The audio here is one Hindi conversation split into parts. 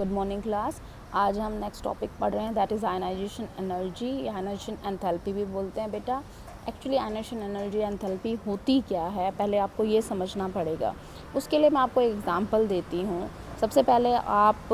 Good morning class. आज हम नेक्स्ट टॉपिक पढ़ रहे हैं, that is ionization energy. Ionization enthalpy भी बोलते हैं बेटा। एक्चुअली आयनाइजेशन एनर्जी एंथैल्पी होती क्या है, पहले आपको ये समझना पड़ेगा। उसके लिए मैं आपको एक एग्जांपल देती हूँ। सबसे पहले आप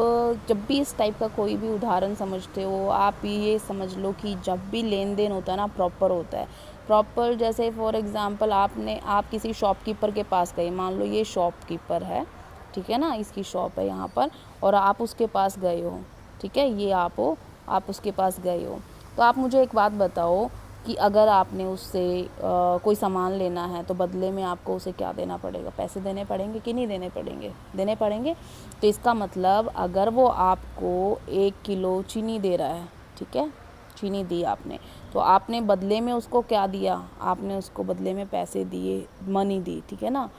जब भी इस टाइप का कोई भी उदाहरण समझते हो, आप ये समझ लो कि जब भी लेन देन होता है ना, प्रॉपर होता है। प्रॉपर जैसे फॉर एग्ज़ाम्पल आप किसी शॉपकीपर के पास गए, मान लो ये शॉपकीपर है, ठीक है ना, इसकी शॉप है यहाँ पर, और आप उसके पास गए हो, ठीक है, ये आप हो, आप उसके पास गए हो। तो आप मुझे एक बात बताओ कि अगर आपने उससे कोई सामान लेना है तो बदले में आपको उसे क्या देना पड़ेगा? पैसे देने पड़ेंगे कि नहीं देने पड़ेंगे? देने पड़ेंगे। तो इसका मतलब अगर वो आपको 1 किलो चीनी दे रहा है, ठीक है, चीनी दी आपने, तो आपने बदले में उसको क्या दिया? आपने उसको बदले में पैसे दिए, मनी दी, ठीक है ना।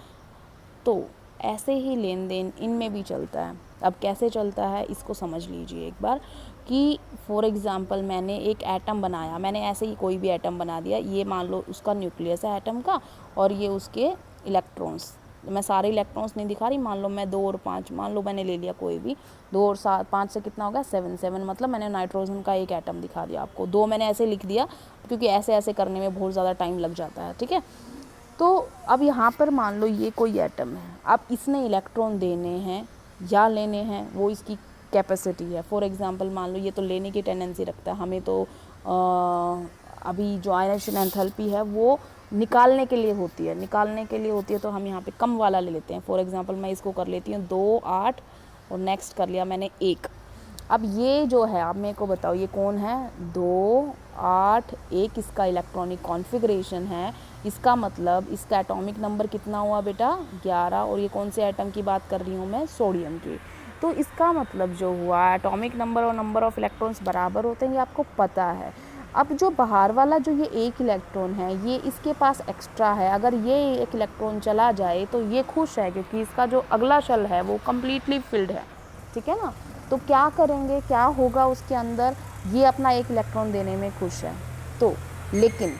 तो ऐसे ही लेन देन इनमें भी चलता है। अब कैसे चलता है इसको समझ लीजिए एक बार, कि फॉर एग्ज़ाम्पल मैंने एक एटम बनाया, मैंने ऐसे ही कोई भी एटम बना दिया। ये मान लो उसका न्यूक्लियस है एटम का, और ये उसके इलेक्ट्रॉन्स। मैं सारे इलेक्ट्रॉन्स नहीं दिखा रही, मान लो मैं 2 और 5, मान लो मैंने ले लिया कोई भी, 2 और 7, 5 से कितना होगा? 7 मतलब मैंने नाइट्रोजन का एक एटम दिखा दिया आपको। 2 मैंने ऐसे लिख दिया क्योंकि ऐसे ऐसे करने में बहुत ज़्यादा टाइम लग जाता है, ठीक है। तो अब यहाँ पर मान लो ये कोई एटम है, अब इसने इलेक्ट्रॉन देने हैं या लेने हैं, वो इसकी कैपेसिटी है। फॉर एग्जांपल मान लो ये तो लेने की टेंडेंसी रखता है, हमें तो अभी जो आयनाइजेशन एंथैल्पी है वो निकालने के लिए होती है, तो हम यहाँ पे कम वाला ले लेते हैं। फॉर एग्जांपल मैं इसको कर लेती हूँ 2, 8 और नेक्स्ट कर लिया मैंने 1। अब ये जो है, आप मेरे को बताओ ये कौन है? 2, 8, 1 इसका इलेक्ट्रॉनिक कॉन्फ़िगरेशन है। इसका मतलब इसका एटॉमिक नंबर कितना हुआ बेटा? 11। और ये कौन से एटम की बात कर रही हूँ मैं? सोडियम की। तो इसका मतलब जो हुआ, एटॉमिक नंबर और नंबर ऑफ़ इलेक्ट्रॉन्स बराबर होते हैं, ये आपको पता है। अब जो बाहर वाला जो ये 1 इलेक्ट्रॉन है, ये इसके पास एक्स्ट्रा है। अगर ये 1 इलेक्ट्रॉन चला जाए तो ये खुश है, क्योंकि इसका जो अगला शेल है वो कम्प्लीटली फिल्ड है, ठीक है ना। तो क्या करेंगे, क्या होगा उसके अंदर? ये अपना 1 इलेक्ट्रॉन देने में खुश है। तो लेकिन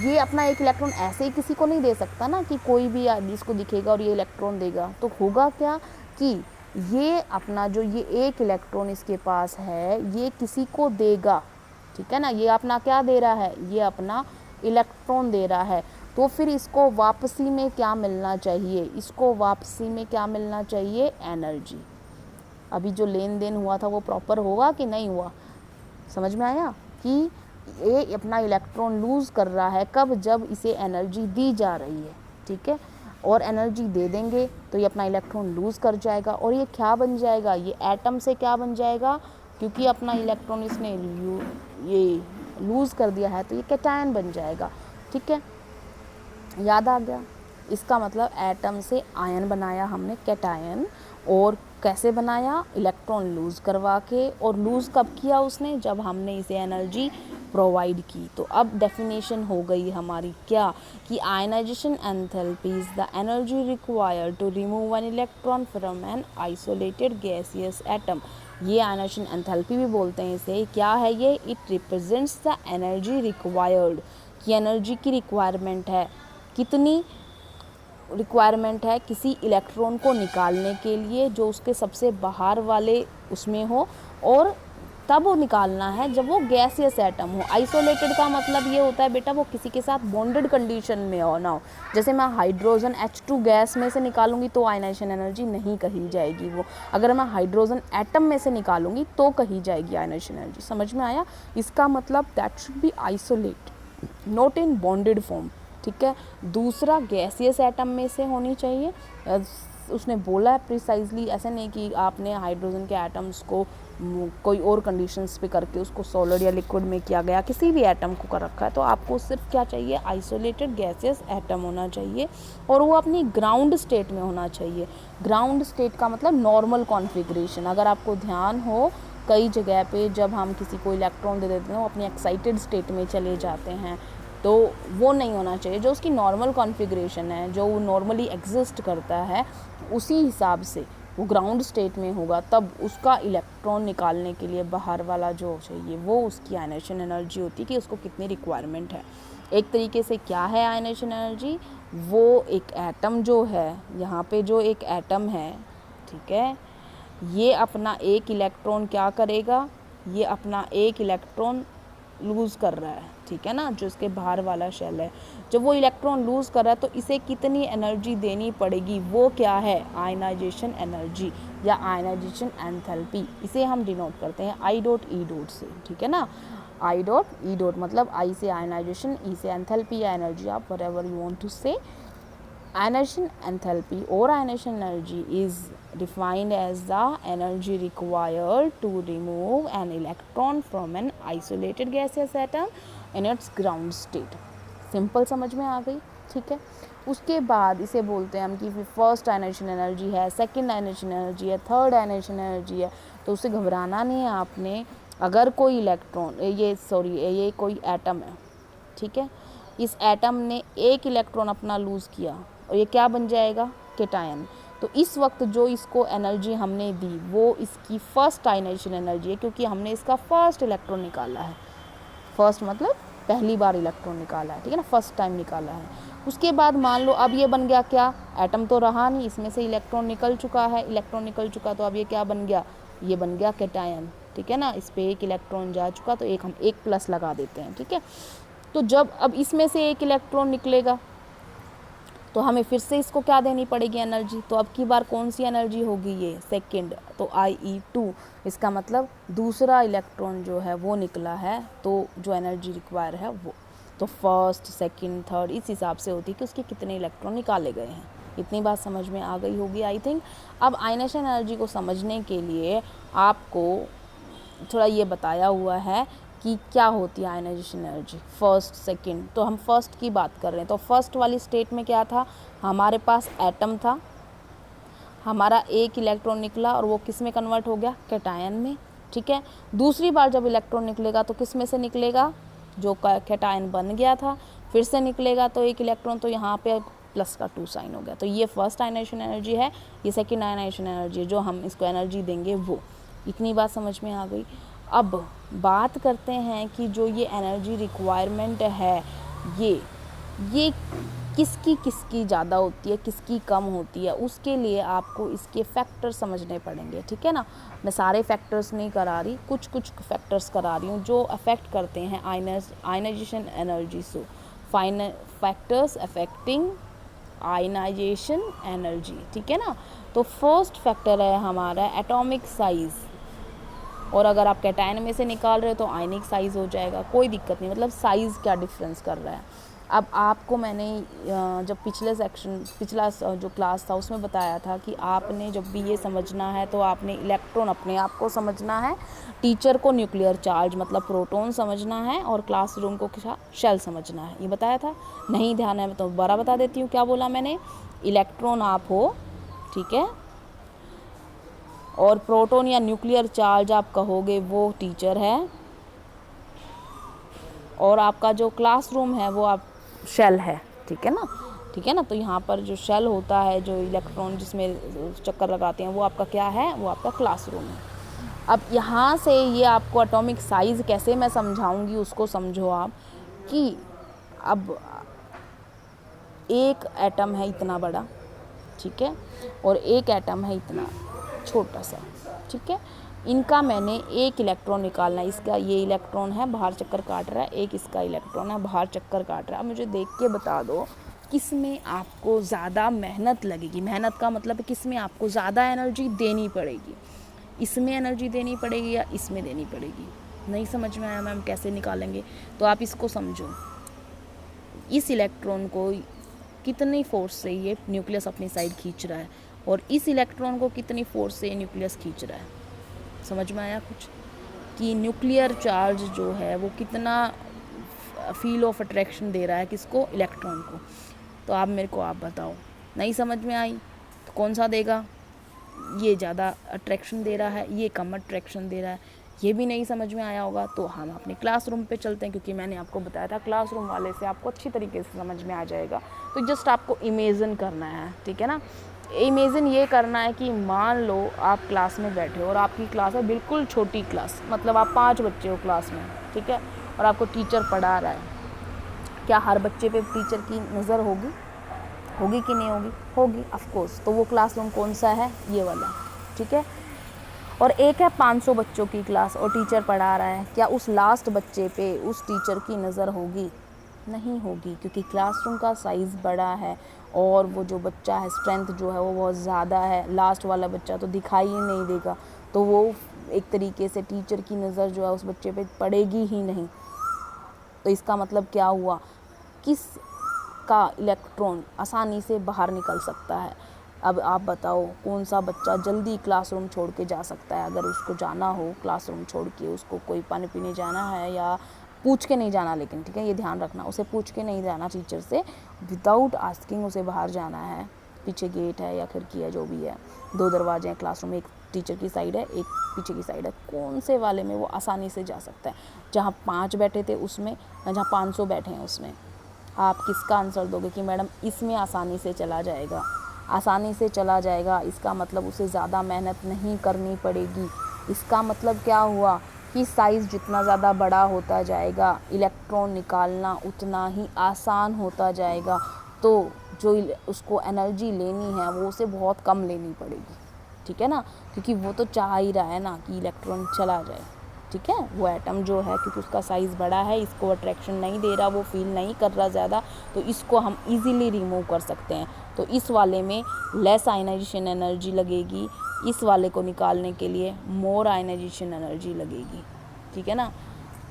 ये अपना 1 इलेक्ट्रॉन ऐसे ही किसी को नहीं दे सकता ना, कि कोई भी जिसको दिखेगा और ये इलेक्ट्रॉन देगा। तो होगा क्या कि ये अपना जो ये 1 इलेक्ट्रॉन इसके पास है, ये किसी को देगा, ठीक है ना। ये अपना क्या दे रहा है? ये अपना इलेक्ट्रॉन दे रहा है। तो फिर इसको वापसी में क्या मिलना चाहिए? इसको वापसी में क्या मिलना चाहिए? एनर्जी। अभी जो लेन देन हुआ था वो प्रॉपर होगा कि नहीं हुआ? समझ में आया कि ये अपना इलेक्ट्रॉन लूज़ कर रहा है कब? जब इसे एनर्जी दी जा रही है, ठीक है। और एनर्जी दे देंगे तो ये अपना इलेक्ट्रॉन लूज़ कर जाएगा, और ये क्या बन जाएगा? ये एटम से क्या बन जाएगा? क्योंकि अपना इलेक्ट्रॉन इसने ये लूज़ कर दिया है, तो ये कैटायन बन जाएगा, ठीक है। याद आ गया? इसका मतलब एटम से आयन बनाया हमने, कैटायन। और कैसे बनाया? इलेक्ट्रॉन लूज़ करवा के। और लूज़ कब किया उसने? जब हमने इसे एनर्जी प्रोवाइड की। तो अब डेफिनेशन हो गई हमारी क्या, कि ionization enthalpy is the energy required to remove an electron from an isolated gaseous atom. ये आयनाइजेशन एंथैल्पी भी बोलते हैं इसे। क्या है ये? It represents the energy required, कि एनर्जी की रिक्वायरमेंट है। कितनी रिक्वायरमेंट है? किसी इलेक्ट्रॉन को निकालने के लिए जो उसके सबसे बाहर वाले उसमें हो, और तब वो निकालना है जब वो गैसियस एटम हो। आइसोलेटेड का मतलब ये होता है बेटा, वो किसी के साथ बॉन्डेड कंडीशन में हो ना हो। जैसे मैं हाइड्रोजन H2 गैस में से निकालूंगी तो आयनाइजेशन एनर्जी नहीं कही जाएगी वो। अगर मैं हाइड्रोजन एटम में से निकालूंगी तो कही जाएगी आयनाइजेशन एनर्जी। समझ में आया? इसका मतलब that should be isolate, not in bonded form, ठीक है। दूसरा, गैसियस एटम में से होनी चाहिए। उसने बोला है प्रिसाइजली, ऐसे नहीं कि आपने हाइड्रोजन के एटम्स को कोई और कंडीशंस पे करके उसको सॉलिड या लिक्विड में किया गया, किसी भी एटम को कर रखा है। तो आपको सिर्फ क्या चाहिए? आइसोलेटेड गैसियस एटम होना चाहिए, और वो अपनी ग्राउंड स्टेट में होना चाहिए। ग्राउंड स्टेट का मतलब नॉर्मल कॉन्फ़िगरेशन। अगर आपको ध्यान हो, कई जगह पे जब हम किसी को इलेक्ट्रॉन दे देते हैं वो अपनी एक्साइटेड स्टेट में चले जाते हैं, तो वो नहीं होना चाहिए। जो उसकी नॉर्मल कॉन्फ़िगरेशन है, जो वो नॉर्मली एग्जिस्ट करता है, उसी हिसाब से वो ग्राउंड स्टेट में होगा। तब उसका इलेक्ट्रॉन निकालने के लिए बाहर वाला जो चाहिए वो उसकी आयनाइजेशन एनर्जी होती है, कि उसको कितनी रिक्वायरमेंट है। एक तरीके से क्या है आयनाइजेशन एनर्जी? वो एक एटम जो है, यहाँ पे जो एक एटम है, ठीक है, ये अपना एक इलेक्ट्रॉन क्या करेगा, ये अपना एक इलेक्ट्रॉन लूज़ कर रहा है, ठीक है ना, जो इसके बाहर वाला शेल है। जब वो इलेक्ट्रॉन लूज़ कर रहा है तो इसे कितनी एनर्जी देनी पड़ेगी, वो क्या है, आयनाइजेशन एनर्जी या आयनाइजेशन एंथैल्पी। इसे हम डिनोट करते हैं आई डॉट ई डॉट से, ठीक है ना। आई डॉट ई डॉट मतलब आई से आयनाइजेशन, ई से एंथैल्पी या एनर्जी, आप व्हाटएवर यू वांट टू से। Ionization enthalpy or ionization energy is defined as the energy required to remove an electron from an isolated gaseous atom in its ground state। Simple समझ में आ गई, ठीक है। उसके बाद इसे बोलते हैं हम कि फर्स्ट आयनाइजेशन एनर्जी है, सेकंड आयनाइजेशन एनर्जी है, थर्ड आयनाइजेशन एनर्जी है। तो उसे घबराना नहीं है आपने। अगर कोई इलेक्ट्रॉन ये कोई एटम है, ठीक है, इस एटम ने एक इलेक्ट्रॉन अपना लूज़ किया और ये क्या बन जाएगा, केटायन। तो इस वक्त जो इसको एनर्जी हमने दी वो इसकी फर्स्ट आयनाइजेशन एनर्जी है, क्योंकि हमने इसका फर्स्ट इलेक्ट्रॉन निकाला है। फर्स्ट मतलब पहली बार इलेक्ट्रॉन निकाला है, ठीक है ना, फर्स्ट टाइम निकाला है। उसके बाद मान लो अब ये बन गया क्या, एटम तो रहा नहीं, इसमें से इलेक्ट्रॉन निकल चुका है, तो अब ये क्या बन गया, ये बन गया केटायन, ठीक है ना। इस पर एक इलेक्ट्रॉन जा चुका तो हम एक प्लस लगा देते हैं, ठीक है। तो जब अब इसमें से एक इलेक्ट्रॉन निकलेगा तो हमें फिर से इसको क्या देनी पड़ेगी, एनर्जी। तो अब की बार कौन सी एनर्जी होगी, ये सेकंड, तो IE2। इसका मतलब दूसरा इलेक्ट्रॉन जो है वो निकला है, तो जो एनर्जी रिक्वायर है वो, तो फर्स्ट सेकंड थर्ड इस हिसाब से होती है कि उसके कितने इलेक्ट्रॉन निकाले गए हैं। इतनी बात समझ में आ गई होगी आई थिंक। अब आयनाइजेशन एनर्जी को समझने के लिए आपको थोड़ा ये बताया हुआ है कि क्या होती है आयनाइजेशन एनर्जी, फर्स्ट सेकंड। तो हम फर्स्ट की बात कर रहे हैं। तो फर्स्ट वाली स्टेट में क्या था, हमारे पास एटम था, हमारा एक इलेक्ट्रॉन निकला और वो किस में कन्वर्ट हो गया, कैटायन में, ठीक है। दूसरी बार जब इलेक्ट्रॉन निकलेगा तो किस में से निकलेगा, जो कैटायन बन गया था फिर से निकलेगा, तो एक इलेक्ट्रॉन, तो यहाँ पे प्लस का 2 साइन हो गया। तो ये फर्स्ट आयनाइजेशन एनर्जी है, ये सेकेंड आयनाइजेशन एनर्जी है, जो हम इसको एनर्जी देंगे वो। इतनी बात समझ में आ गई। अब बात करते हैं कि जो ये एनर्जी रिक्वायरमेंट है ये किसकी ज़्यादा होती है, किसकी कम होती है, उसके लिए आपको इसके फैक्टर समझने पड़ेंगे, ठीक है ना। मैं सारे फैक्टर्स नहीं करा रही, कुछ फैक्टर्स करा रही हूँ जो अफेक्ट करते हैं ionization energy. So factors affecting ionization energy, ठीक है ना। तो फर्स्ट फैक्टर है हमारा एटॉमिक साइज़, और अगर आप कैटायन में से निकाल रहे हो तो आयनिक साइज़ हो जाएगा, कोई दिक्कत नहीं, मतलब साइज़ क्या डिफरेंस कर रहा है। अब आपको मैंने जब पिछला जो क्लास था उसमें बताया था कि आपने जब भी ये समझना है तो आपने इलेक्ट्रॉन अपने आप को समझना है, टीचर को न्यूक्लियर चार्ज मतलब प्रोटॉन समझना है, और क्लासरूम को क्या, शेल समझना है। ये बताया था, नहीं ध्यान है तो दोबारा बता देती हूँ। क्या बोला मैंने, इलेक्ट्रॉन आप हो, ठीक है, और प्रोटॉन या न्यूक्लियर चार्ज आप कहोगे वो टीचर है, और आपका जो क्लासरूम है वो आप शेल है, ठीक है ना। तो यहाँ पर जो शेल होता है, जो इलेक्ट्रॉन जिसमें चक्कर लगाते हैं, वो आपका क्या है, वो आपका क्लासरूम है। अब यहाँ से ये आपको एटॉमिक साइज़ कैसे मैं समझाऊंगी उसको समझो आप, कि अब एक एटम है इतना बड़ा, ठीक है, और एक एटम है इतना छोटा सा, ठीक है। इनका मैंने एक इलेक्ट्रॉन निकालना है, इसका ये इलेक्ट्रॉन है बाहर चक्कर काट रहा है, एक इसका इलेक्ट्रॉन है बाहर चक्कर काट रहा है। मुझे देख के बता दो किस में आपको ज़्यादा मेहनत लगेगी। मेहनत का मतलब है किस में आपको ज़्यादा एनर्जी देनी पड़ेगी, इसमें एनर्जी देनी पड़ेगी या इसमें देनी पड़ेगी। नहीं समझ में आया मैम कैसे निकालेंगे, तो आप इसको समझो। इस इलेक्ट्रॉन को कितनी फोर्स से ये न्यूक्लियस अपनी साइड खींच रहा है, और इस इलेक्ट्रॉन को कितनी फोर्स से न्यूक्लियस खींच रहा है। समझ में आया कुछ, कि न्यूक्लियर चार्ज जो है वो कितना फील ऑफ अट्रैक्शन दे रहा है किसको, इलेक्ट्रॉन को। तो आप मेरे को आप बताओ, नहीं समझ में आई तो कौन सा देगा, ये ज़्यादा अट्रैक्शन दे रहा है, ये कम अट्रैक्शन दे रहा है। ये भी नहीं समझ में आया होगा तो हम अपने क्लासरूम पे चलते हैं, क्योंकि मैंने आपको बताया था क्लासरूम वाले से आपको अच्छी तरीके से समझ में आ जाएगा। तो जस्ट आपको इमेजिन करना है, ठीक है ना। इमेजिन ये करना है कि मान लो आप क्लास में बैठे हो और आपकी क्लास है बिल्कुल छोटी क्लास, मतलब आप 5 बच्चे हो क्लास में, ठीक है, और आपको टीचर पढ़ा रहा है। क्या हर बच्चे पे टीचर की नज़र होगी कि नहीं होगी, होगी ऑफ कोर्स। तो वो क्लासरूम कौन सा है, ये वाला, ठीक है। और एक है 500 बच्चों की क्लास और टीचर पढ़ा रहा है, क्या उस लास्ट बच्चे पे उस टीचर की नज़र होगी? नहीं होगी, क्योंकि क्लासरूम का साइज़ बड़ा है और वो जो बच्चा है स्ट्रेंथ जो है वो बहुत ज़्यादा है। लास्ट वाला बच्चा तो दिखाई ही नहीं देगा, तो वो एक तरीके से टीचर की नज़र जो है उस बच्चे पे पड़ेगी ही नहीं। तो इसका मतलब क्या हुआ, किस का इलेक्ट्रॉन आसानी से बाहर निकल सकता है। अब आप बताओ कौन सा बच्चा जल्दी क्लासरूम छोड़ के जा सकता है? अगर उसको जाना हो क्लासरूम छोड़ के, उसको कोई पानी पीने जाना है या पूछ के नहीं जाना, लेकिन ठीक है ये ध्यान रखना, उसे पूछ के नहीं जाना टीचर से, विदाउट आस्किंग उसे बाहर जाना है। पीछे गेट है या खिड़की है जो भी है, 2 दरवाजे हैं क्लासरूम, एक टीचर की साइड है एक पीछे की साइड है, कौन से वाले में वो आसानी से जा सकता है? जहाँ 5 बैठे थे उसमें या जहाँ 500 बैठे हैं उसमें? आप किसका आंसर दोगे कि मैडम इसमें आसानी से चला जाएगा? आसानी से चला जाएगा, इसका मतलब उसे ज़्यादा मेहनत नहीं करनी पड़ेगी। इसका मतलब क्या हुआ कि साइज़ जितना ज़्यादा बड़ा होता जाएगा, इलेक्ट्रॉन निकालना उतना ही आसान होता जाएगा। तो जो उसको एनर्जी लेनी है वो उसे बहुत कम लेनी पड़ेगी, ठीक है ना, क्योंकि वो तो चाह ही रहा है ना कि इलेक्ट्रॉन चला जाए, ठीक है। वो एटम जो है क्योंकि उसका साइज़ बड़ा है, इसको अट्रैक्शन नहीं दे रहा, वो फील नहीं कर रहा ज़्यादा, तो इसको हम इजीली रिमूव कर सकते हैं। तो इस वाले में लेस आयनाइजेशन एनर्जी लगेगी, इस वाले को निकालने के लिए मोर आयनाइजेशन एनर्जी लगेगी, ठीक है ना।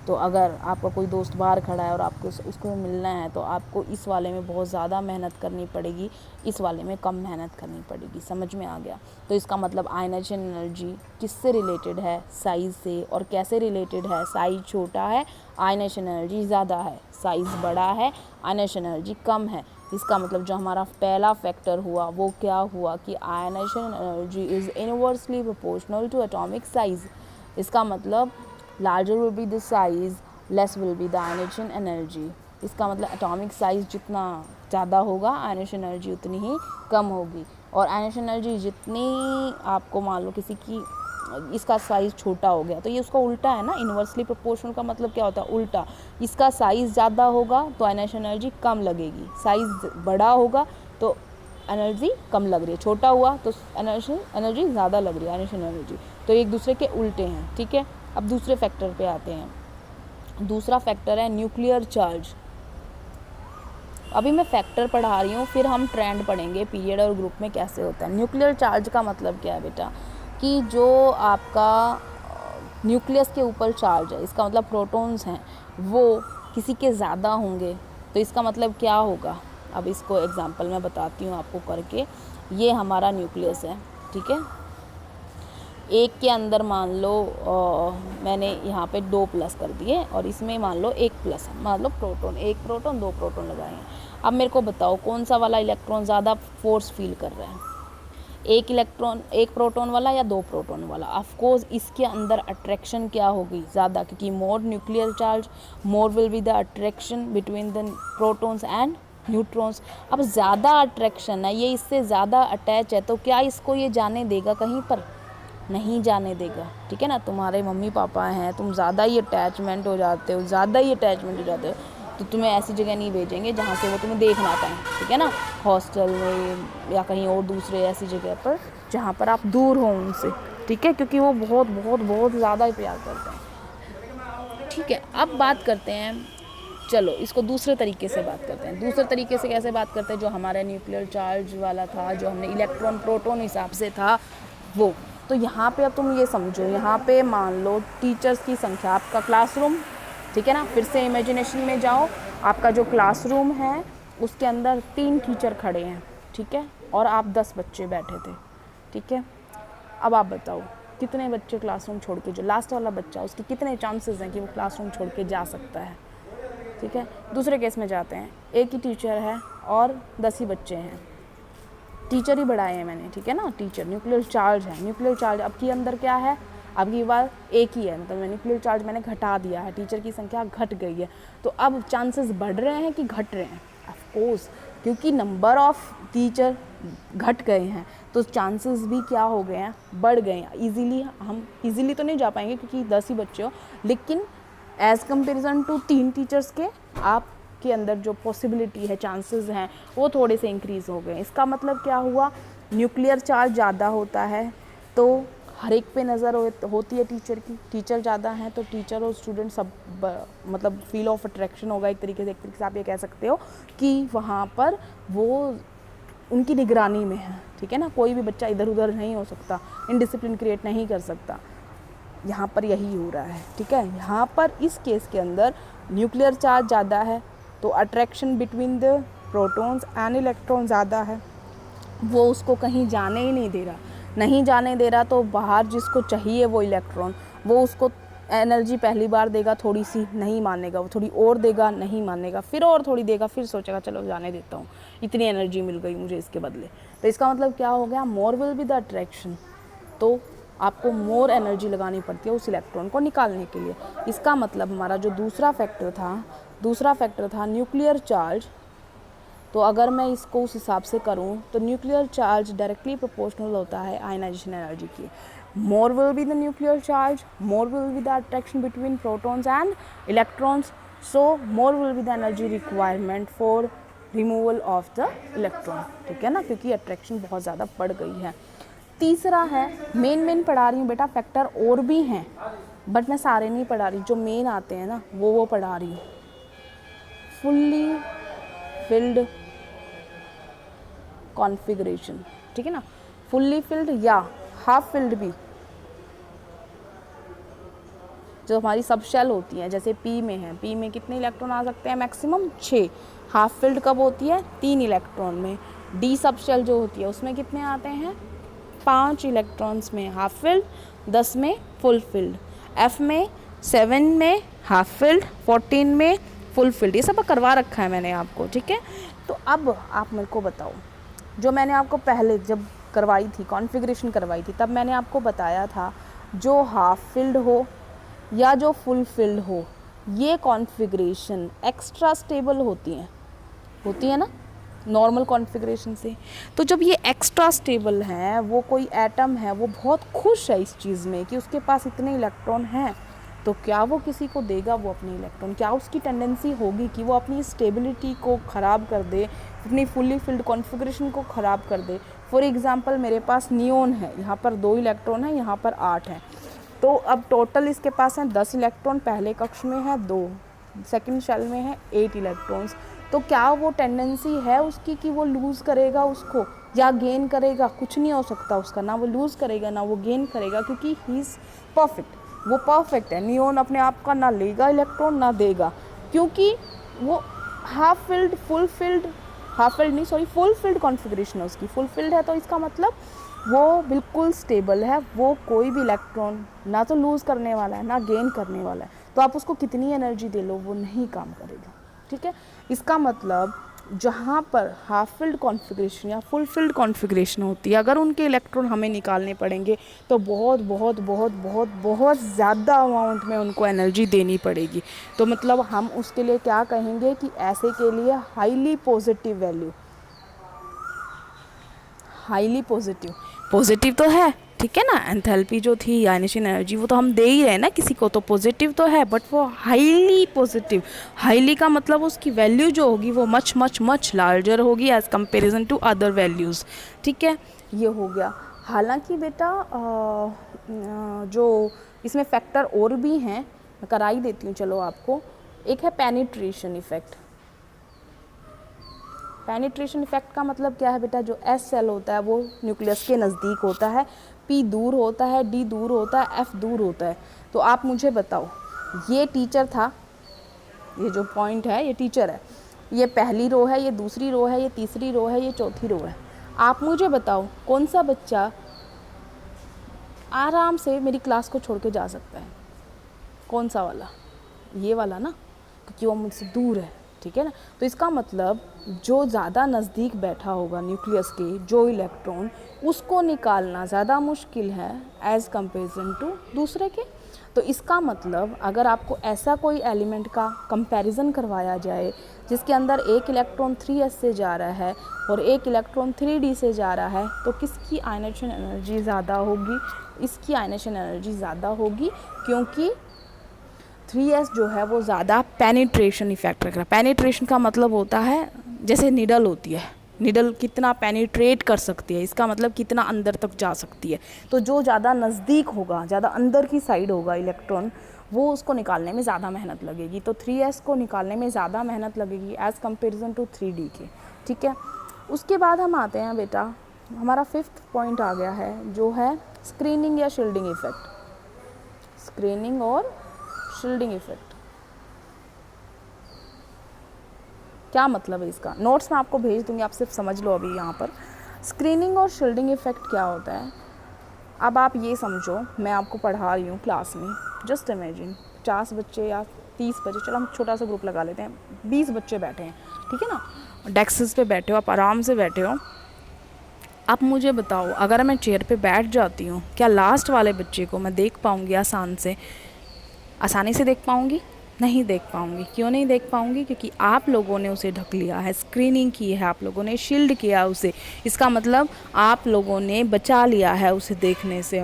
तो अगर आपका कोई दोस्त बाहर खड़ा है और आपको उसको मिलना है तो आपको इस वाले में बहुत ज़्यादा मेहनत करनी पड़ेगी, इस वाले में कम मेहनत करनी पड़ेगी। समझ में आ गया? तो इसका मतलब आयनाइजेशन एनर्जी किससे रिलेटेड है? साइज़ से। और कैसे रिलेटेड है? साइज़ छोटा है, आयनाइजेशन एनर्जी ज़्यादा है, साइज़ बड़ा है, आयनाइजेशन एनर्जी कम है। इसका मतलब जो हमारा पहला फैक्टर हुआ वो क्या हुआ कि ionization energy is inversely proportional to atomic size. इसका मतलब larger will be the size, less will be the ionization energy। इसका मतलब एटॉमिक साइज़ जितना ज़्यादा होगा आयनाइजेशन एनर्जी उतनी ही कम होगी। और आयनाइजेशन एनर्जी जितनी आपको मान लो किसी की इसका साइज़ छोटा हो गया तो ये उसका उल्टा है ना, इन्वर्सली प्रोपोर्शनल का मतलब क्या होता है? उल्टा। इसका साइज़ ज़्यादा होगा तो आयनाइजेशन एनर्जी कम लगेगी, साइज़ बड़ा होगा तो एनर्जी कम लग रही है, छोटा हुआ तो एनर्जी ज़्यादा लग रही है, आयनाइजेशन एनर्जी। तो एक दूसरे के उल्टे हैं, ठीक है। अब दूसरे फैक्टर पे आते हैं। दूसरा फैक्टर है न्यूक्लियर चार्ज। अभी मैं फैक्टर पढ़ा रही हूँ, फिर हम ट्रेंड पढ़ेंगे पीरियड और ग्रुप में कैसे होता है। न्यूक्लियर चार्ज का मतलब क्या है बेटा, कि जो आपका न्यूक्लियस के ऊपर चार्ज है, इसका मतलब प्रोटॉन्स हैं वो किसी के ज़्यादा होंगे, तो इसका मतलब क्या होगा? अब इसको एग्जांपल मैं बताती हूँ आपको करके। ये हमारा न्यूक्लियस है, ठीक है। एक के अंदर मान लो मैंने यहाँ पे 2 प्लस कर दिए और इसमें मान लो 1 प्लस है, मान लो प्रोटॉन, 1 प्रोटॉन 2 प्रोटॉन लगाए हैं। अब मेरे को बताओ कौन सा वाला इलेक्ट्रॉन ज़्यादा फोर्स फील कर रहा है, 1 प्रोटॉन वाला या 2 प्रोटॉन वाला? ऑफ कोर्स इसके अंदर अट्रैक्शन क्या होगी? ज़्यादा, क्योंकि more nuclear charge more will be the attraction between the protons and neutrons. अब ज़्यादा अट्रैक्शन है, ये इससे ज़्यादा अटैच है, तो क्या इसको ये जाने देगा कहीं पर? नहीं जाने देगा, ठीक है ना। तुम्हारे मम्मी पापा हैं, तुम ज़्यादा ही अटैचमेंट हो जाते हो, तो तुम्हें ऐसी जगह नहीं भेजेंगे जहाँ से वो तुम्हें देख ना पाएँ, ठीक है ना। हॉस्टल में या कहीं और दूसरे ऐसी जगह पर जहाँ पर आप दूर हो उनसे, ठीक है, क्योंकि वो बहुत बहुत बहुत ज़्यादा ही प्यार करते हैं, ठीक है। अब बात करते हैं, चलो इसको दूसरे तरीके से बात करते हैं। दूसरे तरीके से कैसे बात करते हैं? जो हमारा न्यूक्लियर चार्ज वाला था, जो हमने इलेक्ट्रॉन प्रोटॉन हिसाब से था वो। तो यहाँ पे अब तुम ये समझो, यहाँ पे मान लो टीचर्स की संख्या, आपका क्लासरूम, ठीक है ना। फिर से इमेजिनेशन में जाओ, आपका जो क्लासरूम है उसके अंदर 3 टीचर खड़े हैं, ठीक है, और आप 10 बच्चे बैठे थे, ठीक है। अब आप बताओ कितने बच्चे क्लासरूम छोड़ के, जो लास्ट वाला बच्चा उसके कितने चांसेस हैं कि वो क्लासरूम छोड़ के जा सकता है, ठीक है। दूसरे केस में जाते हैं, एक ही टीचर है और 10 ही बच्चे हैं, टीचर ही बढ़ाए हैं मैंने, ठीक है ना। टीचर न्यूक्लियर चार्ज है, न्यूक्लियर चार्ज अब के अंदर क्या है, अब की बार एक ही है, मतलब न्यूक्लियर चार्ज मैंने घटा दिया है, टीचर की संख्या घट गई है। तो अब चांसेस बढ़ रहे हैं कि घट रहे हैं? ऑफ कोर्स, क्योंकि नंबर ऑफ टीचर घट गए हैं तो चांसेस भी क्या हो गए हैं, बढ़ गए हैं। हम इजीली तो नहीं जा पाएंगे क्योंकि 10 ही बच्चे हो, लेकिन एज़ कंपेरिजन टू 3 टीचर्स के आप के अंदर जो पॉसिबिलिटी है, चांसेस हैं, वो थोड़े से इंक्रीज़ हो गए। इसका मतलब क्या हुआ, न्यूक्लियर चार्ज ज़्यादा होता है तो हर एक पे नज़र होती है टीचर की। टीचर ज़्यादा हैं तो टीचर और स्टूडेंट सब मतलब फील ऑफ अट्रैक्शन होगा एक तरीके से आप ये कह सकते हो कि वहाँ पर वो उनकी निगरानी में है, ठीक है ना। कोई भी बच्चा इधर उधर नहीं हो सकता, इनडिसिप्लिन क्रिएट नहीं कर सकता। यहाँ पर यही हो रहा है, ठीक है। यहाँ पर इस केस के अंदर न्यूक्लियर चार्ज ज़्यादा है तो attraction between the protons and electron ज़्यादा है, वो उसको कहीं जाने ही नहीं दे रहा तो बाहर जिसको चाहिए वो इलेक्ट्रॉन, वो उसको एनर्जी पहली बार देगा थोड़ी सी, नहीं मानेगा, वो थोड़ी और देगा, नहीं मानेगा, फिर और थोड़ी देगा, फिर सोचेगा चलो जाने देता हूँ, इतनी एनर्जी मिल गई मुझे इसके बदले। तो इसका मतलब क्या हो गया, मोर विल बी द अट्रैक्शन, तो आपको मोर एनर्जी लगानी पड़ती है उस इलेक्ट्रॉन को निकालने के लिए। इसका मतलब हमारा जो दूसरा फैक्टर था न्यूक्लियर चार्ज, तो अगर मैं इसको उस हिसाब से करूं तो न्यूक्लियर चार्ज डायरेक्टली प्रोपोर्शनल होता है आयनाइजेशन एनर्जी की। मोर will be the nuclear charge, more will be the attraction between protons and electrons, so more will be the energy requirement for removal of the electron, ठीक है ना, क्योंकि अट्रैक्शन बहुत ज़्यादा बढ़ गई है। तीसरा है, मेन पढ़ा रही हूँ बेटा, फैक्टर और भी हैं बट मैं सारे नहीं पढ़ा रही, जो मेन आते हैं ना वो पढ़ा रही हूँ। फुल्ली फिल्ड कॉन्फ़िगरेशन, ठीक है ना, फुल्ली फिल्ड या हाफ फिल्ड भी, जो हमारी सब शेल होती हैं, जैसे पी में है, पी में कितने इलेक्ट्रॉन आ सकते हैं, मैक्सिमम 6। हाफ फिल्ड कब होती है, 3 इलेक्ट्रॉन में। डी सब शेल जो होती है उसमें कितने आते हैं, 5 इलेक्ट्रॉन्स में हाफ फिल्ड, 10 में फुल फिल्ड। एफ में 7 में हाफ फिल्ड, 14 में फुल फिल्ड। ये सब करवा रखा है मैंने आपको, ठीक है। तो अब आप मेरे को बताओ, जो मैंने आपको पहले जब करवाई थी, कॉन्फ़िगरेशन करवाई थी, तब मैंने आपको बताया था जो हाफ फिल्ड हो या जो फुल फिल्ड हो, ये कॉन्फ़िगरेशन एक्स्ट्रा स्टेबल होती है ना नॉर्मल कॉन्फ़िगरेशन से। तो जब ये एक्स्ट्रा स्टेबल हैं, वो कोई एटम है वो बहुत खुश है इस चीज़ में कि उसके पास इतने इलेक्ट्रॉन हैं, तो क्या वो किसी को देगा वो अपने इलेक्ट्रॉन? क्या उसकी टेंडेंसी होगी कि वो अपनी स्टेबिलिटी को ख़राब कर दे, अपनी फुली फिल्ड कॉन्फ़िगरेशन को ख़राब कर दे? फॉर एग्ज़ाम्पल मेरे पास नियोन है, यहाँ पर 2 इलेक्ट्रॉन है, यहाँ पर 8 हैं, तो अब टोटल इसके पास हैं 10 इलेक्ट्रॉन, पहले कक्ष में है 2, सेकंड शेल में है 8 इलेक्ट्रॉन्स। तो क्या वो टेंडेंसी है उसकी कि वो लूज़ करेगा उसको या गेन करेगा? कुछ नहीं हो सकता उसका, ना वो लूज़ करेगा ना वो गेन करेगा, क्योंकि ही इज़ परफेक्ट, वो परफेक्ट है। नियोन अपने आप का ना लेगा इलेक्ट्रॉन ना देगा, क्योंकि वो half field full field configuration है उसकी, फुल फिल्ड है, तो इसका मतलब वो बिल्कुल स्टेबल है, वो कोई भी इलेक्ट्रॉन ना तो लूज़ करने वाला है ना गेन करने वाला है। तो आप उसको कितनी एनर्जी दे लो वो नहीं काम करेगा, ठीक है। इसका मतलब जहाँ पर हाफ फिल्ड कॉन्फ़िगरेशन या फुल फिल्ड कॉन्फ़िगरेशन होती है, अगर उनके इलेक्ट्रॉन हमें निकालने पड़ेंगे तो बहुत बहुत बहुत बहुत बहुत ज़्यादा अमाउंट में उनको एनर्जी देनी पड़ेगी। तो मतलब हम उसके लिए क्या कहेंगे कि ऐसे के लिए highly positive value, highly positive तो है, ठीक है ना। एंथैल्पी जो थी आयनाइजेशन एनर्जी वो तो हम दे ही रहे हैं ना किसी को, तो पॉजिटिव तो है, बट वो हाईली पॉजिटिव। हाईली का मतलब उसकी वैल्यू जो होगी वो मच मच मच लार्जर होगी as comparison to other values, ठीक है। ये हो गया। हालांकि बेटा जो इसमें फैक्टर और भी हैं, मैं करा ही देती हूँ चलो आपको। एक है पेनिट्रेशन इफ़ेक्ट। पेनिट्रेशन इफेक्ट का मतलब क्या है बेटा, जो एस सेल होता है वो न्यूक्लियस के नज़दीक होता है, पी दूर होता है, डी दूर होता है, एफ दूर होता है। तो आप मुझे बताओ, ये टीचर था, ये जो पॉइंट है ये टीचर है, ये पहली रो है, ये दूसरी रो है, ये तीसरी रो है, ये चौथी रो है। आप मुझे बताओ कौन सा बच्चा आराम से मेरी क्लास को छोड़ के जा सकता है? कौन सा वाला? ये वाला ना, क्योंकि वो मुझसे दूर है, ठीक है ना। तो इसका मतलब जो ज़्यादा नज़दीक बैठा होगा न्यूक्लियस के जो इलेक्ट्रॉन, उसको निकालना ज़्यादा मुश्किल है एज़ कंपेरिजन टू दूसरे के। तो इसका मतलब अगर आपको ऐसा कोई एलिमेंट का कंपैरिजन करवाया जाए जिसके अंदर एक इलेक्ट्रॉन 3s से जा रहा है और एक इलेक्ट्रॉन 3d से जा रहा है, तो किसकी आयनाइजेशन एनर्जी ज़्यादा होगी? इसकी आयनाइजेशन एनर्जी ज़्यादा होगी, क्योंकि 3s जो है वो ज़्यादा पेनिट्रेशन इफेक्ट रख रहा है। पेनिट्रेशन का मतलब होता है जैसे नीडल होती है, निडल कितना पेनिट्रेट कर सकती है, इसका मतलब कितना अंदर तक जा सकती है। तो जो ज़्यादा नज़दीक होगा, ज़्यादा अंदर की साइड होगा इलेक्ट्रॉन, वो उसको निकालने में ज़्यादा मेहनत लगेगी। तो 3s को निकालने में ज़्यादा मेहनत लगेगी एज़ कंपेरिजन टू 3d के, ठीक है। उसके बाद हम आते हैं बेटा, हमारा 5th पॉइंट आ गया है जो है स्क्रीनिंग या शील्डिंग इफेक्ट। स्क्रीनिंग और शील्डिंग इफेक्ट क्या मतलब है इसका, नोट्स मैं आपको भेज दूंगी, आप सिर्फ समझ लो अभी यहाँ पर। स्क्रीनिंग और शील्डिंग इफेक्ट क्या होता है, अब आप ये समझो, मैं आपको पढ़ा रही हूँ क्लास में, जस्ट इमेजिन 50 बच्चे या 30 बच्चे, चलो हम छोटा सा ग्रुप लगा लेते हैं, 20 बच्चे बैठे हैं, ठीक है ना, डेस्क्स पे बैठे हो, आप आराम से बैठे हो। आप मुझे बताओ, अगर मैं चेयर पे बैठ जाती हूँ, क्या लास्ट वाले बच्चे को मैं देख पाऊँगी आसानी से देख पाऊँगी? नहीं देख पाऊँगी। क्यों नहीं देख पाऊँगी? क्योंकि आप लोगों ने उसे ढक लिया है, स्क्रीनिंग की है, आप लोगों ने शील्ड किया उसे, इसका मतलब आप लोगों ने बचा लिया है उसे देखने से।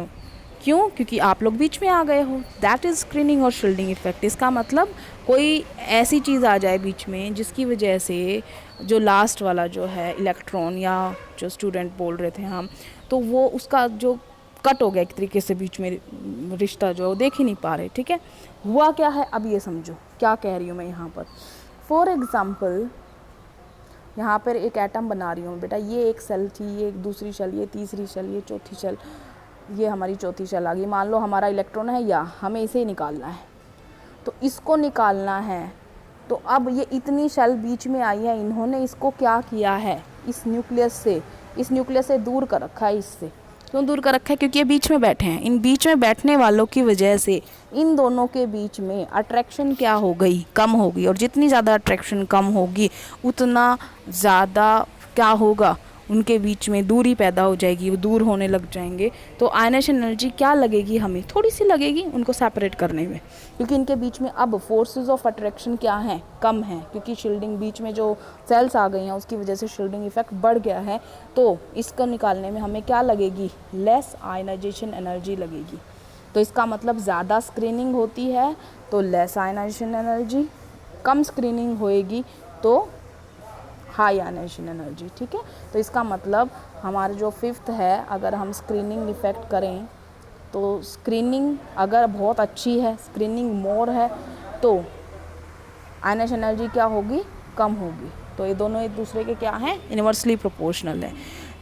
क्यों? क्योंकि आप लोग बीच में आ गए हो। दैट इज़ स्क्रीनिंग और शील्डिंग इफेक्ट। इसका मतलब कोई ऐसी चीज़ आ जाए बीच में जिसकी वजह से जो लास्ट वाला जो है इलेक्ट्रॉन, या जो स्टूडेंट बोल रहे थे हम, तो वो उसका जो कट हो गया एक तरीके से, बीच में रिश्ता जो देख ही नहीं पा रहे, ठीक है। हुआ क्या है, अब ये समझो क्या कह रही हूँ मैं यहाँ पर। फॉर एग्ज़ाम्पल यहाँ पर एक एटम बना रही हूँ बेटा, ये एक सेल थी, ये एक दूसरी शेल, ये तीसरी शेल, ये चौथी शेल, ये हमारी चौथी शेल आ गई। मान लो हमारा इलेक्ट्रॉन है, या हमें इसे ही निकालना है, तो इसको निकालना है। तो अब ये इतनी शेल बीच में आई है, इन्होंने इसको क्या किया है, इस न्यूक्लियस से दूर कर रखा है। इससे क्यों दूर कर रखा है? क्योंकि ये बीच में बैठे हैं। इन बीच में बैठने वालों की वजह से इन दोनों के बीच में अट्रैक्शन क्या हो गई, कम हो गई। और जितनी ज़्यादा अट्रैक्शन कम होगी उतना ज़्यादा क्या होगा, उनके बीच में दूरी पैदा हो जाएगी, वो दूर होने लग जाएंगे। तो आयनाइजेशन एनर्जी क्या लगेगी, हमें थोड़ी सी लगेगी उनको सेपरेट करने में, क्योंकि इनके बीच में अब फोर्सेस ऑफ अट्रैक्शन क्या है, कम है। क्योंकि शील्डिंग, बीच में जो सेल्स आ गई हैं उसकी वजह से शील्डिंग इफेक्ट बढ़ गया है। तो इसको निकालने में हमें क्या लगेगी, लेस आयनाइजेशन एनर्जी लगेगी। तो इसका मतलब ज़्यादा स्क्रीनिंग होती है तो लेस आयनाइजेशन एनर्जी, कम स्क्रीनिंग होएगी तो हाई आयनाइजेशन एनर्जी, ठीक है। तो इसका मतलब हमारे जो 5th है, अगर हम स्क्रीनिंग इफ़ेक्ट करें तो स्क्रीनिंग अगर बहुत अच्छी है, स्क्रीनिंग मोर है, तो आयनाइजेशन एनर्जी क्या होगी, कम होगी। तो ये दोनों एक दूसरे के क्या हैं, इन्वर्सली प्रोपोर्शनल है।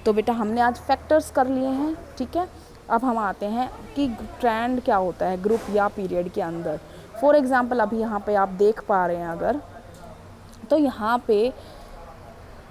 तो बेटा हमने आज फैक्टर्स कर लिए हैं, ठीक है। अब हम आते हैं कि ट्रेंड क्या होता है ग्रुप या पीरियड के अंदर। फॉर एग्ज़ाम्पल अभी यहाँ पे आप देख पा रहे हैं अगर, तो यहाँ पे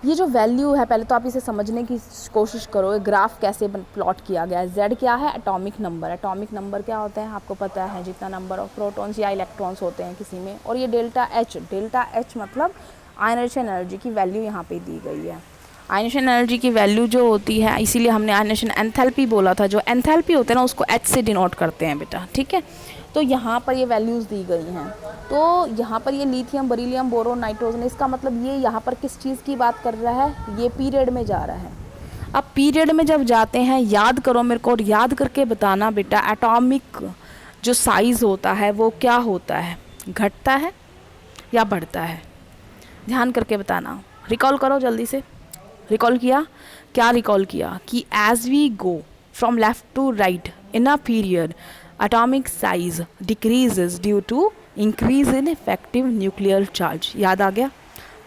ये जो वैल्यू है, पहले तो आप इसे समझने की कोशिश करो, ग्राफ कैसे प्लॉट किया गया है। Z क्या है, एटॉमिक नंबर। एटॉमिक नंबर क्या होता है आपको पता है, जितना नंबर ऑफ प्रोटॉन्स या इलेक्ट्रॉन्स होते हैं किसी में। और ये डेल्टा H मतलब आयनाइजेशन एनर्जी की वैल्यू यहाँ पे दी गई है। आयनाइजेशन एनर्जी की वैल्यू जो होती है, इसीलिए हमने आयनाइजेशन एंथैल्पी बोला था। जो एंथैल्पी होते हैं ना उसको H से डिनोट करते हैं बेटा, ठीक है। तो यहाँ पर ये वैल्यूज़ दी गई हैं। तो यहाँ पर ये लिथियम, बेरिलियम, बोरोन, नाइट्रोजन, इसका मतलब ये यहाँ पर किस चीज़ की बात कर रहा है, ये पीरियड में जा रहा है। अब पीरियड में जब जाते हैं, याद करो मेरे को, और याद करके बताना बेटा, एटॉमिक जो साइज़ होता है वो क्या होता है, घटता है या बढ़ता है? ध्यान करके बताना, रिकॉल करो जल्दी से। रिकॉल किया? क्या रिकॉल किया कि as we go from left to right in a period, atomic size decreases due to increase in effective nuclear charge। याद आ गया,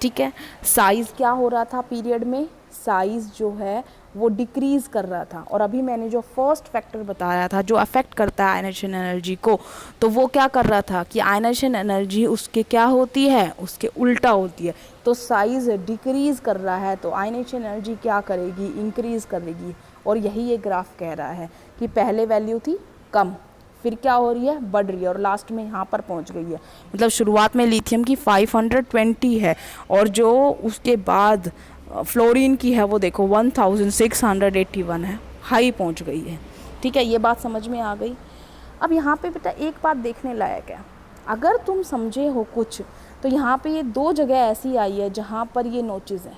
ठीक है। साइज़ क्या हो रहा था पीरियड में, साइज़ जो है वो डिक्रीज़ कर रहा था। और अभी मैंने जो फर्स्ट फैक्टर बताया था जो अफेक्ट करता है आयनाइजेशन एनर्जी को, तो वो क्या कर रहा था कि आयनाइजेशन एनर्जी उसके क्या होती है, उसके उल्टा होती है। तो साइज़ डिक्रीज़ कर रहा है तो आयनाइजेशन एनर्जी क्या करेगी, इंक्रीज़ करेगी। और यही ये ग्राफ कह रहा है कि पहले वैल्यू थी कम, फिर क्या हो रही है, बढ़ रही है, और लास्ट में यहाँ पर पहुँच गई है। मतलब शुरुआत में लिथियम की 520 है, और जो उसके बाद फ्लोरीन की है वो देखो 1681 है, हाई पहुँच गई है, ठीक है। ये बात समझ में आ गई। अब यहाँ पे बेटा एक बात देखने लायक है, अगर तुम समझे हो कुछ, तो यहाँ पे ये 2 जगह ऐसी आई है जहाँ पर ये नोचेज़ है।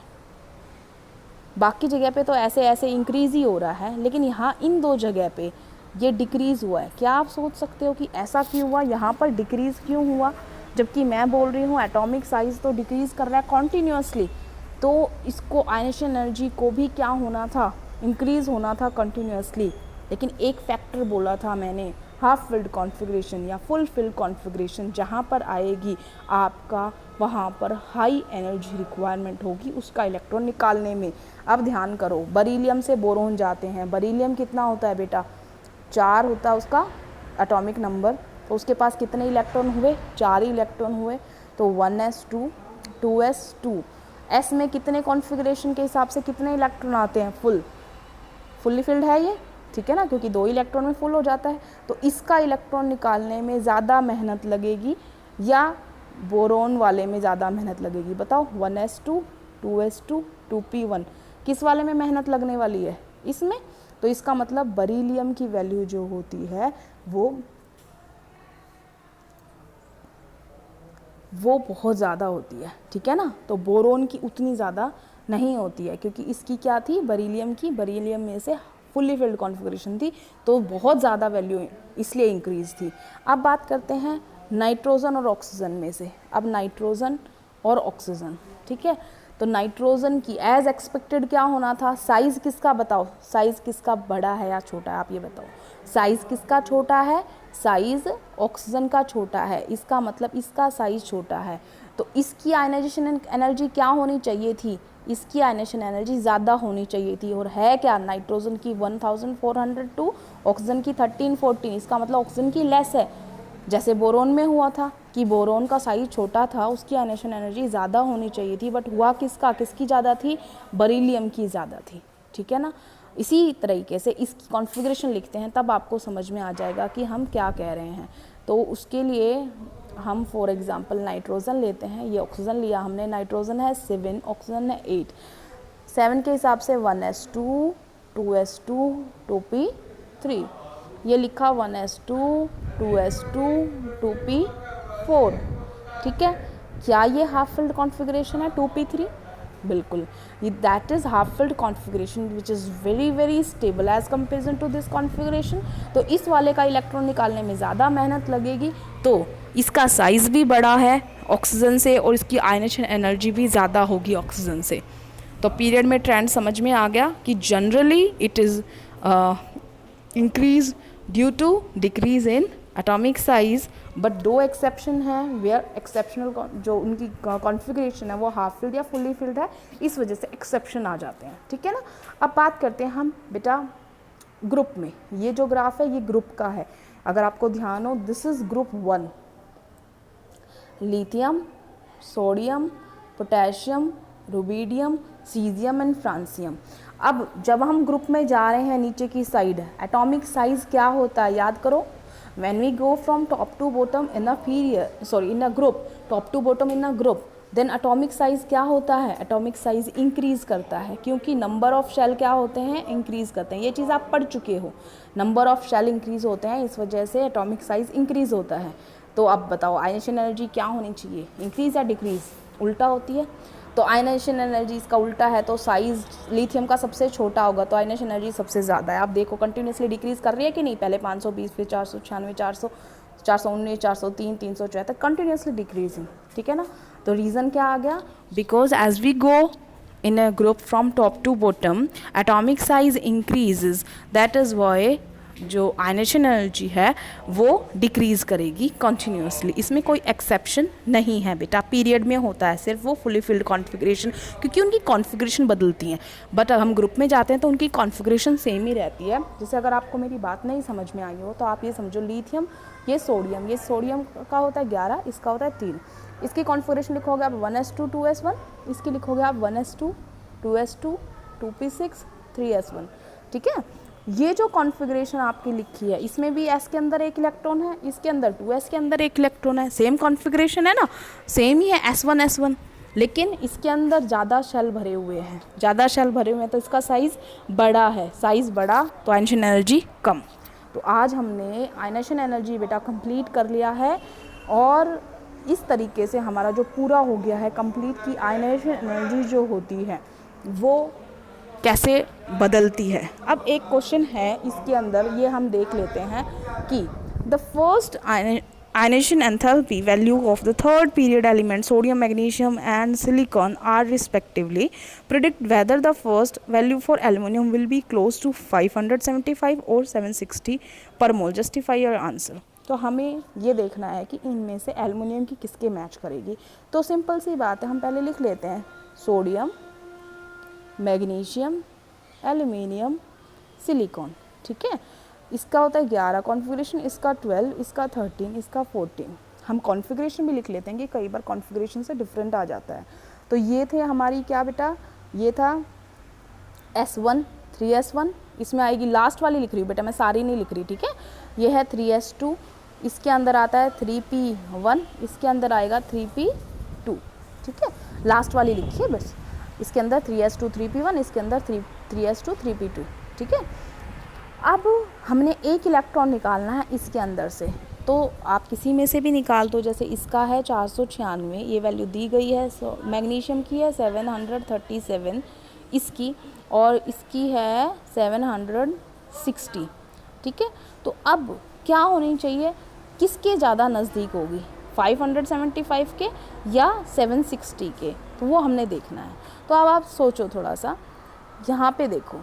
बाकी जगह पे तो ऐसे ऐसे इंक्रीज़ ही हो रहा है, लेकिन यहाँ इन 2 जगह पे ये डिक्रीज़ हुआ है। क्या आप सोच सकते हो कि ऐसा क्यों हुआ, यहाँ पर डिक्रीज़ क्यों हुआ, जबकि मैं बोल रही हूँ एटॉमिक साइज़ तो डिक्रीज़ कर रहा है कॉन्टीन्यूसली। तो इसको आयनेशन एनर्जी को भी क्या होना था, इंक्रीज़ होना था कंटिन्यूसली, लेकिन एक फैक्टर बोला था मैंने, हाफ फिल्ड कॉन्फ़िगरेशन या फुल फिल्ड कॉन्फ़िगरेशन जहाँ पर आएगी आपका, वहाँ पर हाई एनर्जी रिक्वायरमेंट होगी उसका इलेक्ट्रॉन निकालने में। अब ध्यान करो, बरीलियम से बोरोन जाते हैं, बरीलियम कितना होता है बेटा, 4 होता है उसका एटॉमिक नंबर, तो उसके पास कितने इलेक्ट्रॉन हुए, 4 ही इलेक्ट्रॉन हुए, तो 1s2 2s2। एस में कितने कॉन्फ़िगरेशन के हिसाब से कितने इलेक्ट्रॉन आते हैं, फुल्ली फिल्ड है ये, ठीक है ना, क्योंकि 2 इलेक्ट्रॉन में फुल हो जाता है। तो इसका इलेक्ट्रॉन निकालने में ज़्यादा मेहनत लगेगी या बोरोन वाले में ज़्यादा मेहनत लगेगी, बताओ। 1s2 2s2 2p1, किस वाले में मेहनत लगने वाली है, इसमें। तो इसका मतलब बरीलियम की वैल्यू जो होती है वो बहुत ज़्यादा होती है, ठीक है ना। तो बोरोन की उतनी ज़्यादा नहीं होती है, क्योंकि इसकी क्या थी, बरीलियम में से फुल्ली फिल्ड कॉन्फ़िगरेशन थी, तो बहुत ज़्यादा वैल्यू इसलिए इंक्रीज़ थी। अब बात करते हैं नाइट्रोजन और ऑक्सीजन में से। अब नाइट्रोजन और ऑक्सीजन, ठीक है। तो नाइट्रोजन की एज एक्सपेक्टेड क्या होना था, साइज़ किसका बताओ, साइज़ किसका बड़ा है या छोटा है, आप ये बताओ। साइज़ किसका छोटा है, साइज़ ऑक्सीजन का छोटा है, इसका मतलब इसका साइज़ छोटा है। तो इसकी आयनाइजेशन एनर्जी क्या होनी चाहिए थी, इसकी आयनेशन एनर्जी ज़्यादा होनी चाहिए थी, और है क्या, नाइट्रोजन की 1402, ऑक्सीजन की 1314, इसका मतलब ऑक्सीजन की लेस है। जैसे बोरोन में हुआ था कि बोरोन का साइज छोटा था, उसकी आयनेशन एनर्जी ज़्यादा होनी चाहिए थी, बट हुआ किसकी ज़्यादा थी, बरीलियम की ज़्यादा थी, ठीक है ना। इसी तरीके से इसकी कॉन्फ़िगरेशन लिखते हैं, तब आपको समझ में आ जाएगा कि हम क्या कह रहे हैं। तो उसके लिए हम फॉर एग्ज़ाम्पल नाइट्रोजन लेते हैं, ये ऑक्सीजन लिया हमने, नाइट्रोजन है 7, ऑक्सीजन है 8, 7 के हिसाब से 1s2 2s2 2p3, ये लिखा 1s2 2s2 2p4, ठीक है। क्या ये हाफ फिल्ड कॉन्फ़िगरेशन है 2p3, बिल्कुल, that is half filled configuration which is very stable as comparison to this configuration. तो इस वाले का इलेक्ट्रॉन निकालने में ज़्यादा मेहनत लगेगी, तो इसका साइज़ भी बड़ा है ऑक्सीजन से, और इसकी आयनेशन एनर्जी भी ज़्यादा होगी ऑक्सीजन से। तो पीरियड में ट्रेंड समझ में आ गया कि generally it is increase due to decrease in atomic size, but 2 exception हैं वेयर एक्सेप्शनल जो उनकी कॉन्फ़िगरेशन है वो हाफ फिल्ड या फुल्ली फिल्ड है, इस वजह से एक्सेप्शन आ जाते हैं, ठीक है ना। अब बात करते हैं हम बेटा ग्रुप में, ये जो ग्राफ है ये ग्रुप का है, अगर आपको ध्यान हो, this is group 1, lithium, sodium, potassium, rubidium, caesium and francium. अब जब हम ग्रुप में जा रहे हैं नीचे की साइड, एटॉमिक साइज क्या होता है याद करो, when we go from top to bottom in a period, sorry in a group, top to bottom in a group, then atomic size क्या होता है, एटॉमिक साइज इंक्रीज़ करता है, क्योंकि नंबर ऑफ शेल क्या होते हैं, इंक्रीज़ करते हैं। ये चीज़ आप पढ़ चुके हो, नंबर ऑफ शेल इंक्रीज़ होते हैं, इस वजह से एटॉमिक साइज इंक्रीज़ होता है। तो अब बताओ आयनेशन एनर्जी क्या होनी चाहिए, इंक्रीज़ या डिक्रीज़, उल्टा होती है। तो आयनेशन एनर्जी इसका उल्टा है, तो साइज़ लिथियम का सबसे छोटा होगा, तो आयनेशन एनर्जी सबसे ज़्यादा है। आप देखो कंटिन्यूसली डिक्रीज़ कर रही है कि नहीं, पहले 520, फिर 496, 400, 419, 403, 374, कंटिन्यूसली डिक्रीजिंग, ठीक है ना। तो रीज़न क्या आ गया, because as we go in a group from top to bottom atomic size increases, that is why जो आयनेशन एनर्जी है वो डिक्रीज़ करेगी कॉन्टीन्यूसली, इसमें कोई एक्सेप्शन नहीं है बेटा, पीरियड में होता है सिर्फ वो फुली फिल्ड कॉन्फ़िगरेशन, क्योंकि उनकी कॉन्फ़िगरेशन बदलती हैं, बट हम ग्रुप में जाते हैं तो उनकी कॉन्फ़िगरेशन सेम ही रहती है। जैसे अगर आपको मेरी बात नहीं समझ में आई हो तो आप ये समझो, लिथियम ये सोडियम का होता है 11, इसका होता है 3, इसकी कॉन्फ़िगरेशन लिखोगे आप 1s2 2s1, इसकी लिखोगे आप 1s2 2s2 2p6 3s1, ठीक है। ये जो कॉन्फ़िगरेशन आपकी लिखी है, इसमें भी s के अंदर एक इलेक्ट्रॉन है, इसके अंदर 2s के अंदर एक इलेक्ट्रॉन है, सेम कॉन्फ़िगरेशन है ना, सेम ही है s1, लेकिन इसके अंदर ज़्यादा शेल भरे हुए हैं, तो इसका साइज़ बड़ा है, साइज़ बड़ा तो आयनेशन एनर्जी कम। तो आज हमने आयनेशन एनर्जी बेटा कंप्लीट कर लिया है, और इस तरीके से हमारा जो पूरा हो गया है कंप्लीट की आयनेशन एनर्जी जो होती है वो कैसे बदलती है। अब एक क्वेश्चन है इसके अंदर, ये हम देख लेते हैं कि the first ionization enthalpy value of the third period element sodium, magnesium and silicon are respectively. Predict whether the first value for aluminum will be close to 575 or 760 per mole. Justify your answer. तो हमें ये देखना है कि इनमें से एल्युमिनियम की किसके मैच करेगी। तो सिंपल सी बात है, हम पहले लिख लेते हैं सोडियम, मैग्नीशियम, एल्युमिनियम, सिलिकॉन। ठीक है, इसका होता है 11 कॉन्फ़िगरेशन, इसका 12, इसका 13, इसका 14। हम कॉन्फ़िगरेशन भी लिख लेते हैं कि कई बार कॉन्फ़िगरेशन से डिफरेंट आ जाता है। तो ये थे हमारी क्या बेटा, ये था S1 3S1, इसमें आएगी लास्ट वाली लिख रही हूँ बेटा, मैं सारी नहीं लिख रही। ठीक है, ये है 3S2, इसके अंदर आता है 3P1, इसके अंदर आएगा 3P2। ठीक है, लास्ट वाली लिखिए बस, इसके अंदर 3S2 3P1, इसके अंदर 3S2 3P2। ठीक है, अब हमने एक इलेक्ट्रॉन निकालना है इसके अंदर से, तो आप किसी में से भी निकाल दो। जैसे इसका है 496, ये वैल्यू दी गई है। मैग्नीशियम की है 737 इसकी, और इसकी है 760। ठीक है, तो अब क्या होनी चाहिए, किसके ज़्यादा नज़दीक होगी, 575 के या 760 के, तो वो हमने देखना है। तो अब आप सोचो थोड़ा सा, यहाँ पे देखो,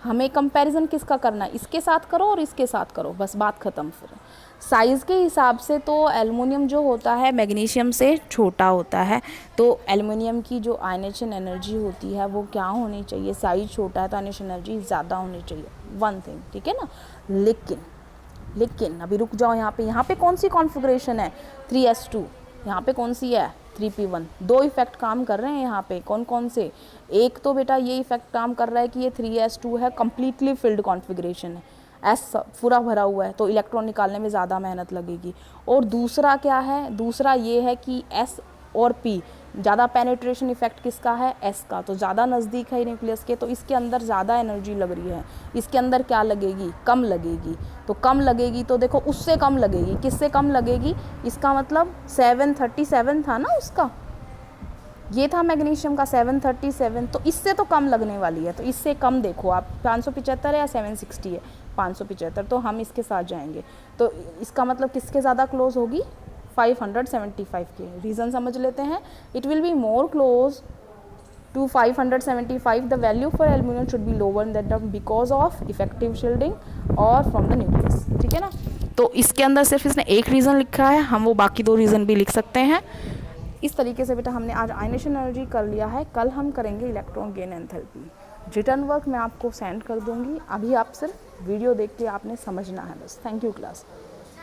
हमें कंपैरिजन किसका करना है, इसके साथ करो और इसके साथ करो, बस बात ख़त्म। फिर साइज़ के हिसाब से तो एल्युमिनियम जो होता है मैग्नीशियम से छोटा होता है, तो एल्युमिनियम की जो आयनेशन एनर्जी होती है वो क्या होनी चाहिए, साइज़ छोटा है तो आयनेशन एनर्जी ज़्यादा होनी चाहिए, वन थिंग। ठीक है ना, लेकिन अभी रुक जाओ, यहाँ पे कौन सी कॉन्फ़िगरेशन है, 3S2, यहाँ पे कौन सी है 3P1। दो इफेक्ट काम कर रहे हैं यहाँ पे, कौन कौन से, एक तो बेटा ये इफेक्ट काम कर रहा है कि ये 3S2 है, कम्प्लीटली फिल्ड कॉन्फ़िगरेशन है, एस पूरा भरा हुआ है, तो इलेक्ट्रॉन निकालने में ज़्यादा मेहनत लगेगी। और दूसरा क्या है, दूसरा ये है कि S और P ज़्यादा पेनिट्रेशन इफेक्ट किसका है, S का, तो ज़्यादा नज़दीक है न्यूक्लियस के, तो इसके अंदर ज़्यादा एनर्जी लग रही है, इसके अंदर क्या लगेगी, कम लगेगी। तो कम लगेगी तो देखो उससे कम लगेगी, किससे कम लगेगी, इसका मतलब 737 था ना उसका, ये था मैग्नीशियम का 737, तो इससे तो कम लगने वाली है। तो इससे कम देखो आप, 575 है या 760 है, 575, तो हम इसके साथ जाएंगे। तो इसका मतलब किसके ज़्यादा क्लोज होगी, 575 के। रीज़न समझ लेते हैं, it will be more close to 575, the value for aluminium should be lower that because of effective shielding और फ्रॉम द न्यूक्लियस। ठीक है ना, तो इसके अंदर सिर्फ इसने एक रीज़न लिखा है, हम वो बाकी दो रीज़न भी लिख सकते हैं। इस तरीके से बेटा हमने आज आयनेशन एनर्जी कर लिया है, कल हम करेंगे electron gain enthalpy. Written work मैं आपको सेंड कर दूंगी, अभी आप सिर्फ वीडियो देख के आपने समझना है बस। Thank you class.